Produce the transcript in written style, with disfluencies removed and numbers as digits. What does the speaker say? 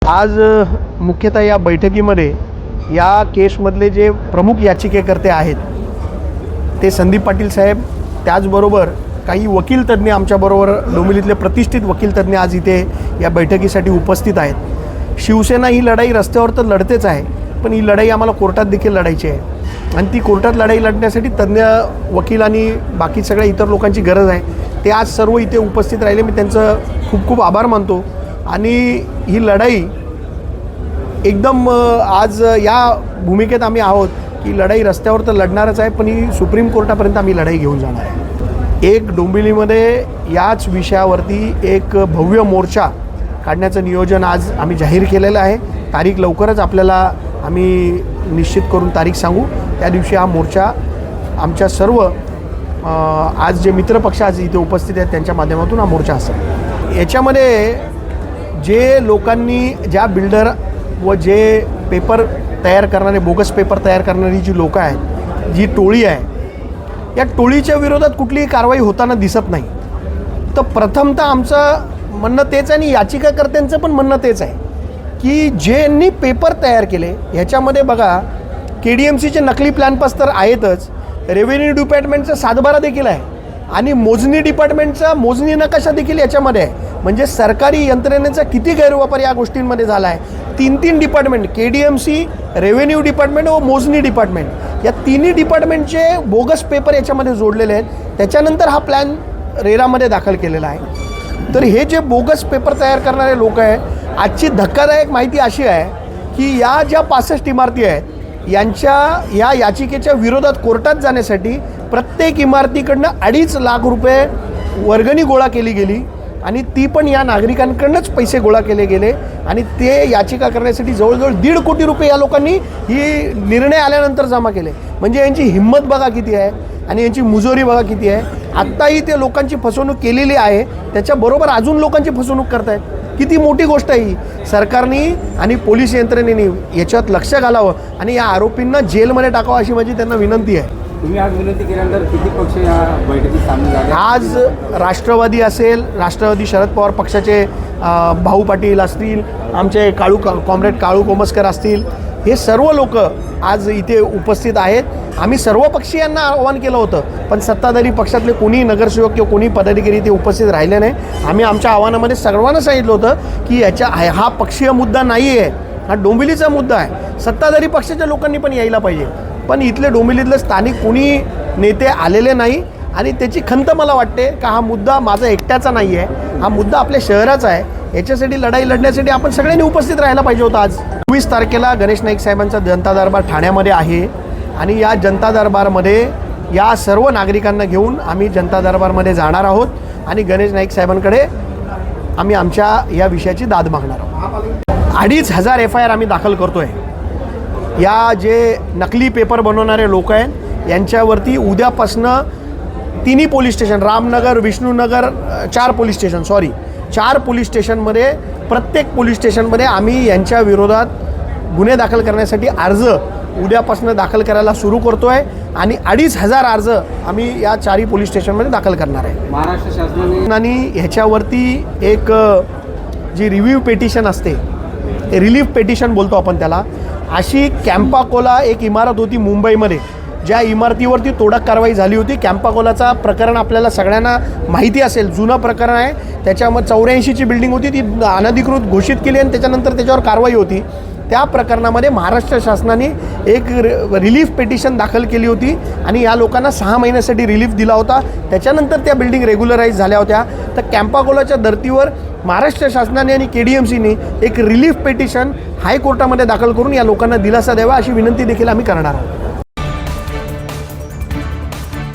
आज मुख्यतः या बैठकीमध्ये या केसमधले जे प्रमुख याचिकेकर्ते आहेत ते संदीप पाटील साहेब, त्याचबरोबर काही वकील तज्ज्ञ आमच्याबरोबर डोंबिवलीतले प्रतिष्ठित वकील तज्ज्ञ आज इथे या बैठकीसाठी उपस्थित आहेत। शिवसेना ही लढाई रस्त्यावर तर लढतेच आहे, पण ही लढाई आम्हाला कोर्टात देखील लढायची आहे आणि ती कोर्टात लढाई लढण्यासाठी तज्ज्ञ वकील आणि बाकी सगळ्या इतर लोकांची गरज आहे। ते आज सर्व इथे उपस्थित राहिले, मी त्यांचं खूप खूप आभार मानतो। आणि ही लढाई एकदम आज या भूमिकेत आम्ही आहोत की लढाई रस्त्यावर तर लढणारच आहे, पण ही सुप्रीम कोर्टापर्यंत आम्ही लढाई घेऊन जाणार आहे। एक डोंबिवलीमध्ये याच विषयावरती एक भव्य मोर्चा काढण्याचं नियोजन आज आम्ही जाहीर केलेलं आहे। तारीख लवकरच आपल्याला आम्ही निश्चित करून तारीख सांगू। त्या दिवशी हा मोर्चा आमच्या सर्व आज जे मित्रपक्ष आज इथे उपस्थित आहेत त्यांच्या माध्यमातून हा मोर्चा असेल। याच्यामध्ये जे लोकांनी, ज्या बिल्डर व जे पेपर तयार करणारे, बोगस पेपर तयार करणारी जी लोकं आहेत, जी टोळी आहे, या टोळीच्या विरोधात कुठलीही कारवाई होताना दिसत नाही। तर प्रथमतः आमचं म्हणणं तेच आहे आणि याचिकाकर्त्यांचं पण म्हणणं तेच आहे की ज्यांनी पेपर तयार केले ह्याच्यामध्ये बघा, KDMCचे नकली प्लॅन पास तर आहेतच, रेव्हेन्यू डिपार्टमेंटचा सातबारा देखील आहे आणि मोजणी डिपार्टमेंटचा मोजणी नकाशा देखील याच्यामध्ये आहे। म्हणजे सरकारी यंत्रणेचा किती गैरवापर या गोष्टींमध्ये झाला आहे। तीन डिपार्टमेंट, KDMC, रेव्हेन्यू डिपार्टमेंट व मोजणी डिपार्टमेंट, या तिन्ही डिपार्टमेंटचे बोगस पेपर याच्यामध्ये जोडलेले आहेत। त्याच्यानंतर हा प्लॅन रेरामध्ये दाखल केलेला आहे। तर हे जे बोगस पेपर तयार करणारे लोक आहे, आजची धक्कादायक माहिती अशी आहे की या ज्या 65 इमारती आहेत यांच्या या याचिकेच्या विरोधात कोर्टात जाण्यासाठी प्रत्येक इमारतीकडनं 2.5 लाख रुपये वर्गणी गोळा केली गेली आणि ती पण या नागरिकांकडूनच पैसे गोळा केले गेले आणि ते याचिका करण्यासाठी जवळजवळ 1.5 कोटी रुपये या लोकांनी ही निर्णय आल्यानंतर जमा केले। म्हणजे यांची हिंमत बघा किती आहे आणि यांची मुजोरी बघा किती आहे। आत्ताही ते लोकांची फसवणूक केलेली आहे, त्याच्याबरोबर अजून लोकांची फसवणूक करतायत। किती मोठी गोष्ट आहे ही। सरकारने आणि पोलीस यंत्रणेने याच्यात लक्ष घालावं आणि या आरोपींना जेलमध्ये टाकावं अशी माझी त्यांना विनंती आहे। तुम्ही आज विनंती केल्यानंतर किती पक्ष या बैठकीत सामील झाले? आज राष्ट्रवादी असेल, राष्ट्रवादी शरद पवार पक्षाचे भाऊ पाटील असतील, आमचे कॉम्रेड काळू कोमस्कर असतील, हे सर्व लोक आज इथे उपस्थित आहेत। आम्ही सर्व पक्षीयांना आवाहन केलं होतं, पण सत्ताधारी पक्षातले कोणी नगरसेवक किंवा कोणी पदाधिकारी इथे उपस्थित राहिले नाही। आम्ही आमच्या आव्हानामध्ये सर्वांना सांगितलं होतं की हा पक्षीय मुद्दा नाही आहे, हा डोंबिवलीचा मुद्दा आहे। सत्ताधारी पक्षाच्या लोकांनी पण यायला पाहिजे, पण इथले डोंबिवलीतले स्थानिक कोणी नेते आलेले नाही आणि त्याची खंत मला वाटते का हा मुद्दा माझा एकट्याचा नाही आहे, हा मुद्दा आपल्या शहराचा आहे। याच्यासाठी लढाई लढण्यासाठी आपण सगळ्यांनी उपस्थित राहायला पाहिजे होतं। आज 24 तारखेला गणेश नाईक साहेबांचा जनता दरबार ठाण्यामध्ये आहे आणि या जनता दरबारमध्ये या सर्व नागरिकांना घेऊन आम्ही जनता दरबारमध्ये जाणार आहोत आणि गणेश नाईक साहेबांकडे आम्ही आमच्या या विषयाची दाद मागणार आहोत। 2,500 FIR आम्ही दाखल करतो आहे। या जे नकली पेपर बनवणारे लोक आहेत यांच्यावरती उद्यापासनं तिन्ही police station, Ramnagar, Vishnunagar, 4 police स्टेशनमध्ये, प्रत्येक पोलीस स्टेशनमध्ये आम्ही यांच्या विरोधात गुन्हे दाखल करण्यासाठी अर्ज उद्यापासून दाखल करायला सुरू करतो आहे आणि 2,500 अर्ज आम्ही या 4 पोलीस स्टेशनमध्ये दाखल करणार आहे। महाराष्ट्र शासनाने ह्याच्यावरती एक जी रिव्ह्यू पेटिशन असते, रिलीफ पेटिशन बोलतो आपण त्याला, अशी कॅम्पाकोला एक इमारत होती मुंबईमध्ये, ज्या इमारतीवरती तोडक कारवाई झाली होती। कॅम्पाकोलाचा प्रकरण आपल्याला सगळ्यांना माहिती असेल, जुनं प्रकरण आहे। त्याच्यामध्ये 84ची बिल्डिंग होती, ती अनधिकृत घोषित केली आणि त्याच्यानंतर त्याच्यावर कारवाई होती। त्या प्रकरणामध्ये महाराष्ट्र शासनाने एक रिलीफ पेटिशन दाखल केली होती आणि या लोकांना 6 महिन्यासाठी रिलीफ दिला होता। त्याच्यानंतर त्या बिल्डिंग रेग्युलराईज झाल्या होत्या। तर कॅम्पाकोलाच्या धर्तीवर महाराष्ट्र शासनाने आणि KDMCने एक रिलीफ पेटिशन हायकोर्टामध्ये दाखल करून या लोकांना दिलासा द्यावा अशी विनंती देखील आम्ही करणार आहोत।